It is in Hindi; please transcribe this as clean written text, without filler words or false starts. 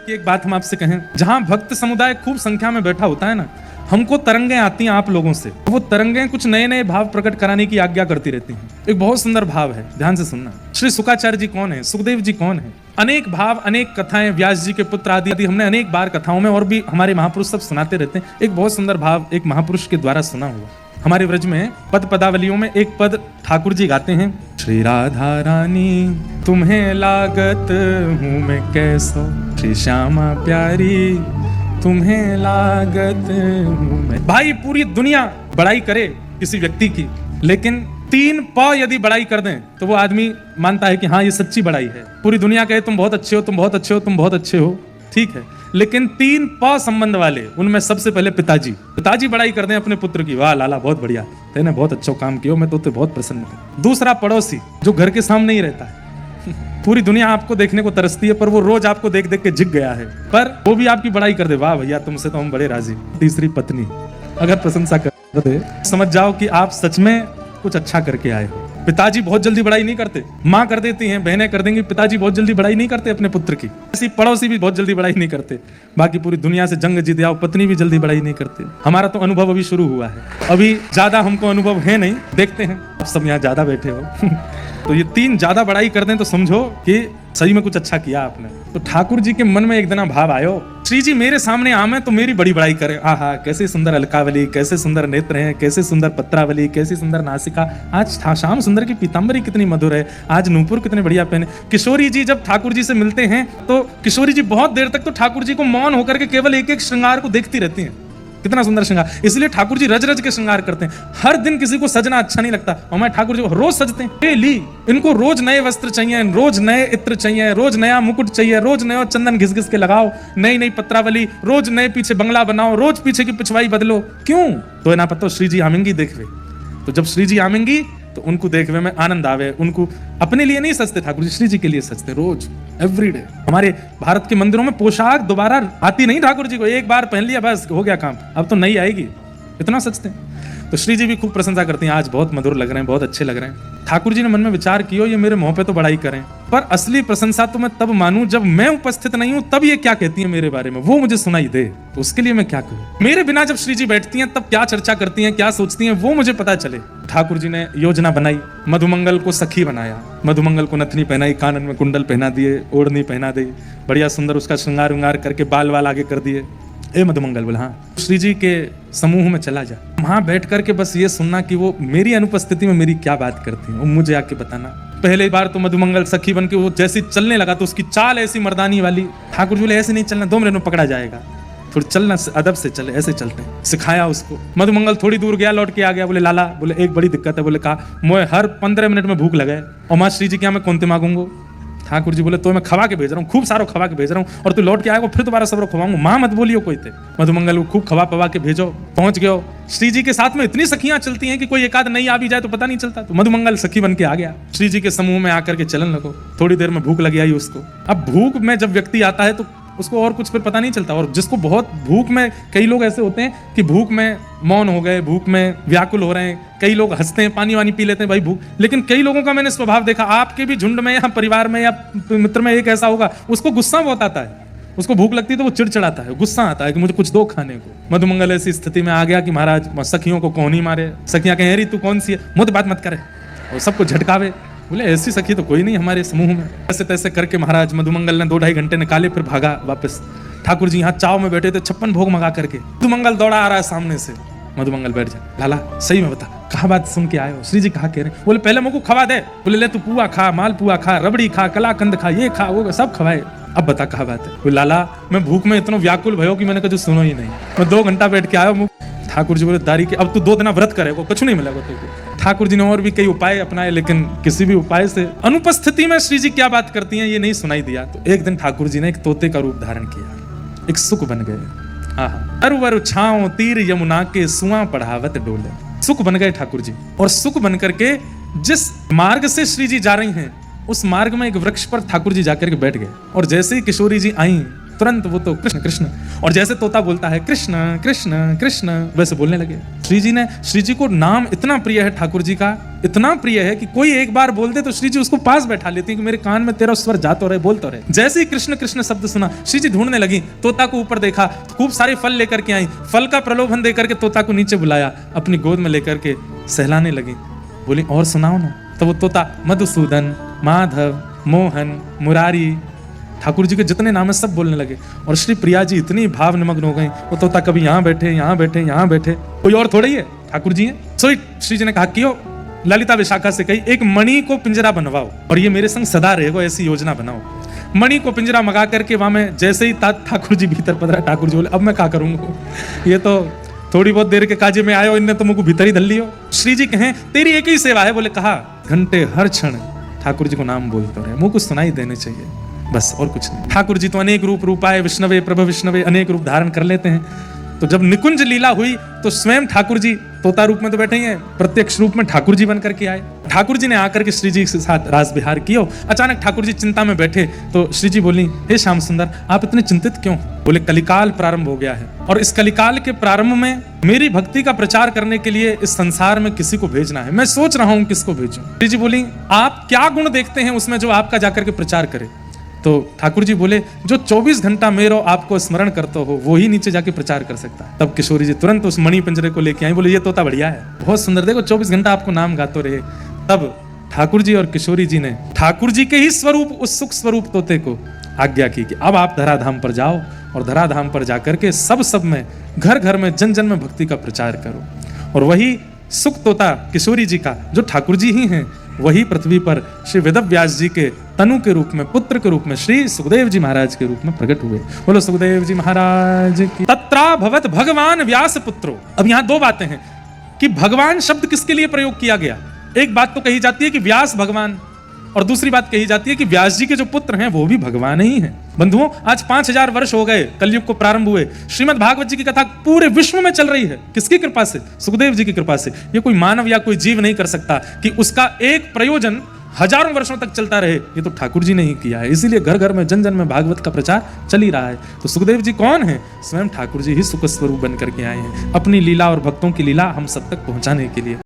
कि एक बात हम आपसे कहें, जहां भक्त समुदाय खूब संख्या में बैठा होता है ना, हमको तरंगें आती हैं आप लोगों से, वो तरंगें कुछ नए नए भाव प्रकट कराने की आज्ञा करती रहती हैं। एक बहुत सुंदर भाव है, ध्यान से सुनना। श्री शुकाचार्य जी कौन है, सुखदेव जी कौन है, अनेक भाव, अनेक कथाएं, व्यास जी के पुत्र आदि हमने अनेक बार कथाओं में और भी हमारे महापुरुष सब सुनाते रहते हैं। एक बहुत सुंदर भाव एक महापुरुष के द्वारा सुना हुआ हमारे व्रज में पद पदावलियों में एक पद ठाकुर जी गाते हैं, श्री राधा रानी तुम्हें लागत हूँ मैं कैसो, श्री श्यामा प्यारी तुम्हें लागत हूँ मैं। भाई पूरी दुनिया बड़ाई करे किसी व्यक्ति की, लेकिन 3 प यदि बड़ाई कर दें तो वो आदमी मानता है कि हाँ ये सच्ची बड़ाई है। पूरी दुनिया कहे तुम बहुत अच्छे हो, तुम बहुत अच्छे हो, तुम बहुत अच्छे हो, ठीक है, लेकिन 3 प संबंध वाले, उनमें सबसे पहले पिताजी बड़ाई कर दें अपने पुत्र की, वाह लाला बहुत बढ़िया, तेने बहुत अच्छा काम किया, मैं तो बहुत प्रसन्न हूं। दूसरा पड़ोसी जो घर के सामने ही रहता है, पूरी दुनिया आपको देखने को तरसती है पर वो रोज आपको देख देख के झिक गया है, पर वो भी आपकी बड़ाई कर दे, वाह भैया तुमसे तो हम बड़े राजी। तीसरी पत्नी अगर प्रशंसा कर दे, समझ जाओ कि आप सच में कुछ अच्छा करके आए हो। पिताजी बहुत जल्दी बड़ाई नहीं करते, माँ कर देती हैं, बहनें कर देंगी, पिताजी बहुत जल्दी बड़ाई नहीं करते अपने पुत्र की। ऐसी पड़ोसी भी बहुत जल्दी बड़ाई नहीं करते, बाकी पूरी दुनिया से जंग जीत आओ, पत्नी भी जल्दी बड़ाई नहीं करते। हमारा तो अनुभव अभी शुरू हुआ है, अभी ज्यादा हमको अनुभव है नहीं, देखते हैं, आप सब यहाँ ज्यादा बैठे हो तो ये 3 ज्यादा बड़ाई कर दें तो समझो कि सही में कुछ अच्छा किया आपने। तो ठाकुर जी के मन में एक दिन भाव आयो, श्री जी मेरे सामने आमे तो मेरी बड़ी बड़ाई करें, आहा कैसे सुंदर अलकावली, कैसे सुंदर नेत्र हैं, कैसे सुंदर पत्रावली, कैसी सुंदर नासिका, आज श्याम सुंदर की पीतांबरी कितनी मधुर है, आज नूपुर कितने बढ़िया पहने। किशोरी जी जब ठाकुर जी से मिलते हैं तो किशोरी जी बहुत देर तक तो ठाकुर जी को मौन होकर के केवल एक एक श्रृंगार को देखती रहती हैं, कितना सुंदर श्रृंगार। इसलिए ठाकुर जी रज रज के श्रृंगार करते हैं। हर दिन किसी को सजना अच्छा नहीं लगता, हमारे ठाकुर जी रोज सजते हैं। ली इनको रोज नए वस्त्र चाहिए, रोज नए इत्र चाहिए, रोज नया मुकुट चाहिए, रोज नया चंदन घिस घिस के लगाओ, नई नई पत्रावली, रोज नए पीछे बंगला बनाओ, रोज पीछे की पिछवाई बदलो। क्यों? तो ना पता श्री जी आमेंगी देखवे, तो जब श्री जी आमेंगी तो उनको देखवे में आनंद आवे। उनको अपने लिए नहीं सजते ठाकुर जी, श्री जी के लिए सजते रोज, एवरीडे। हमारे भारत के मंदिरों में पोशाक दोबारा आती नहीं ठाकुर जी को, एक बार पहन लिया बस हो गया काम, अब तो नई आएगी, इतना सजते हैं। तो श्री जी भी खूब प्रशंसा करती हैं, आज बहुत मधुर लग रहे हैं, बहुत अच्छे लग रहे हैं। ठाकुर जी ने मन में विचार किया ये मेरे मुंह पे तो बड़ाई करें, पर असली प्रशंसा तो मैं तब मानूं जब मैं उपस्थित नहीं हूं, तब ये क्या कहती है मेरे बारे में, वो मुझे सुनाई दे, तो उसके लिए मैं क्या करूं। मेरे बिना जब श्री जी बैठती हैं तब क्या चर्चा करती हैं, क्या सोचती हैं, वो मुझे पता चले। ठाकुर जी ने योजना बनाई, मधुमंगल को सखी बनाया, मधुमंगल को नथनी पहनाई, कानन में कुंडल पहना दिए, ओढ़नी पहना दी, बढ़िया सुंदर उसका श्रृंगार उंगार करके बाल वाल आगे कर दिए। ए मधुमंगल बोला हाँ श्री जी के समूह में चला जा, वहां बैठ करके बस ये सुनना कि वो मेरी अनुपस्थिति में मेरी क्या बात करती है, वो मुझे आके बताना। पहले बार तो मधुमंगल सखी बन के वो जैसे चलने लगा तो उसकी चाल ऐसी मर्दानी वाली, ठाकुर जी बोले ऐसे नहीं चलना, 2 मिनट में पकड़ा जाएगा, थोड़ी चलना अदब से चले, ऐसे चलते हैं, सिखाया उसको। मधुमंगल थोड़ी दूर गया, लौट के आ गया, बोले लाला, बोले एक बड़ी दिक्कत है, बोले कहा मोए हर 15 मिनट में भूख लगे और माँ श्री जी क्या मैं कौनते मांगूंगा। ठाकुर जी बोले तो मैं खवा के भेज रहा हूँ, खूब सारो खवा के भेज रहा हूँ, और तू लौट के आएगा फिर दोबारा सबरो खवाऊंगा, माँ मत बोलियो कोई थे। मधुमंगल को खूब खवा पवा के भेजो, पहुंच गयो। श्री जी के साथ में इतनी सखियां चलती हैं कि कोई एकाध नहीं आ भी जाए तो पता नहीं चलता। तो मधुमंगल सखी बन के आ गया, श्री जी के समूह में आकर के चलन लगो। थोड़ी देर में भूख लगी आई उसको। अब भूख में जब व्यक्ति आता है तो उसको और कुछ फिर पता नहीं चलता, और जिसको बहुत भूख में, कई लोग ऐसे होते हैं कि भूख में मौन हो गए, भूख में व्याकुल हो रहे हैं, कई लोग हंसते हैं, पानी वानी पी लेते हैं भाई भूख। लेकिन कई लोगों का मैंने स्वभाव देखा, आपके भी झुंड में या परिवार में या मित्र में एक ऐसा होगा, उसको गुस्सा बहुत आता है, उसको भूख लगती है तो वो चिड़चिड़ाता है, गुस्सा आता है कि मुझे कुछ दो खाने को। मधुमंगल ऐसी स्थिति में आ गया कि महाराज सखियों को कौन ही मारे, सखियां कहें अरे तू कौन सी है, मुझे बात मत करे, और सबको झटकावे। बोले ऐसी सखी तो कोई नहीं हमारे समूह में। ऐसे तैसे करके महाराज मधुमंगल ने 2-2.5 घंटे निकाले, फिर भागा वापस। ठाकुर जी यहाँ चाव में बैठे थे, 56 भोग मंगा करके। मधुमंगल दौड़ा आ रहा है सामने से। मधुमंगल बैठ जा, लाला सही में बता कहा बात सुन के आए हो, श्री जी कहा कह रहे। बोले पहले मुझको खवा दे। बोले ले तू पुआ खा, माल पुआ खा, रबड़ी खा, कलाकंद खा, ये खा वो सब खवाए, अब बता कहा बात है। बोले लाला मैं भूख में इतना व्याकुल भयो कि मैंने कभी सुनो ही नहीं, मैं 2 घंटा बैठ के आया। ठाकुर जी बोले दारी के अब तू 2 दिन व्रत करेगा, कुछ नहीं मिलेगा तुझको। ठाकुर जी ने और भी कई उपाय अपनाए, लेकिन किसी भी उपाय से अनुपस्थिति में श्री जी क्या बात करती हैं ये नहीं सुनाई दिया। तो एक दिन ठाकुर जी ने एक तोते का रूप धारण किया, एक सुख बन गए। अरु छाओ तीर यमुना के सुआ पढ़ावत डोले, सुख बन गए ठाकुर जी। और सुख बन करके जिस मार्ग से श्री जी जा रही हैं उस मार्ग में एक वृक्ष पर ठाकुर जी जाकर के बैठ गए। और जैसे ही किशोरी जी आई तुरंत वो तो कृष्ण कृष्ण, और जैसे तोता बोलता है कृष्ण कृष्ण कृष्ण, वैसे बोलने लगे। श्री जी को नाम इतना प्रिय है ठाकुर जी का, इतना प्रिय है कि कोई एक बार बोल दे तो श्री जी उसको पास बैठा लेते हैं कि मेरे कान में तेरा स्वर जा तो रहे, बोल तो रहे। जैसे ही कृष्ण कृष्ण शब्द सुना, श्री जी ढूंढने लगी, तोता को ऊपर देखा, खूब सारे फल लेकर के आई, फल का प्रलोभन देकर के तोता को नीचे बुलाया, अपनी गोद में लेकर के सहलाने लगी। बोली और सुनाओ ना। तो वो तोता मधुसूदन, माधव, मोहन, मुरारी, ठाकुर जी के जितने नाम है सब बोलने लगे। और श्री प्रिया जी इतनी भाव निमग्न हो गई, वो तोता कभी यहाँ बैठे यहाँ बैठे यहाँ बैठे, कोई और थोड़ा ही है, ठाकुर जी है। सो श्री जी ने कहा क्यों, ललिता विशाखा से कही एक मणि को पिंजरा बनवाओ और ये मेरे संग सदा रहेगा, ऐसी योजना बनाओ। मणि को पिंजरा मंगा करके वहां में जैसे ही ठाकुर जी भीतर पधरा, ठाकुर जी बोले अब मैं क्या करूंगा, ये तो थोड़ी बहुत देर के काजे में आयो, इनने तो मुझको भीतर ही धल लियो। श्री जी कहें तेरी एक ही सेवा है। बोले कहा घंटे हर क्षण ठाकुर जी को नाम बोलते रहे, मुंह को सुनाई देने चाहिए, बस और कुछ नहीं। ठाकुर जी तो अनेक रूप रूपाए विष्णवे प्रभ विष्णवे, अनेक रूप धारण कर लेते हैं। तो जब निकुंज लीला हुई तो स्वयं ठाकुर जी तोता रूप में तो बैठे ही हैं, प्रत्यक्ष रूप में ठाकुर जी बन करके आए। ठाकुर जी ने आकर के श्री जी के साथ रास विहार किया। अचानक ठाकुर जी चिंता में बैठे तो श्री जी बोली हे श्याम सुंदर आप इतने चिंतित क्यों। बोले कलिकाल प्रारंभ हो गया है और इस कलिकाल के प्रारंभ में मेरी भक्ति का प्रचार करने के लिए इस संसार में किसी को भेजना है, मैं सोच रहा हूं किसको भेजूं। श्री जी बोली आप क्या गुण देखते हैं उसमें जो आपका जाकर के प्रचार करे। तो ठाकुर जी बोले जो 24 घंटा मेरो आपको स्मरण करते हो वो ही नीचे जाके प्रचार कर सकता है। तब किशोरी जी तुरंत उस मणि पिंजरे को लेके आई, बोले ये तोता बढ़िया है, बहुत सुंदर, देखो 24 घंटा आपको नाम गाते रहे। तब ठाकुर जी और किशोरी जी ने ठाकुर जी के ही स्वरूप, उस सुख स्वरूप तोते को आज्ञा की कि अब आप धराधाम पर जाओ और धराधाम पर जाकर के सब में घर घर में जन जन में भक्ति का प्रचार करो। और वही सुख तोता किशोरी जी का जो ठाकुर जी ही हैं, वही पृथ्वी पर श्री वेदव्यास जी के तनु के रूप में, पुत्र के रूप में, श्री सुखदेव जी महाराज के रूप में प्रकट हुए। बोलो सुखदेव जी महाराज की। तत्रा भवत भगवान व्यास पुत्रो। अब यहाँ दो बातें हैं कि भगवान शब्द किसके लिए प्रयोग किया गया। एक बात तो कही जाती है कि व्यास भगवान, और दूसरी बात कही जाती है कि व्यास जी के जो पुत्र हैं वो भी भगवान ही हैं। बंधुओं आज 5000 वर्ष हो गए कलयुग को प्रारंभ हुए, श्रीमद् भागवत जी की कथा पूरे विश्व में चल रही है। किसकी कृपा से? सुखदेव जी की कृपा से। ये कोई मानव या कोई जीव नहीं कर सकता कि उसका एक प्रयोजन हजारों वर्षों तक चलता रहे, ये तो ठाकुर जी ने ही किया है। इसीलिए घर घर में जन जन में भागवत का प्रचार चल ही रहा है। तो सुखदेव जी कौन है? स्वयं ठाकुर जी ही सुख स्वरूप बन करके आए हैं, अपनी लीला और भक्तों की लीला हम सब तक पहुंचाने के लिए।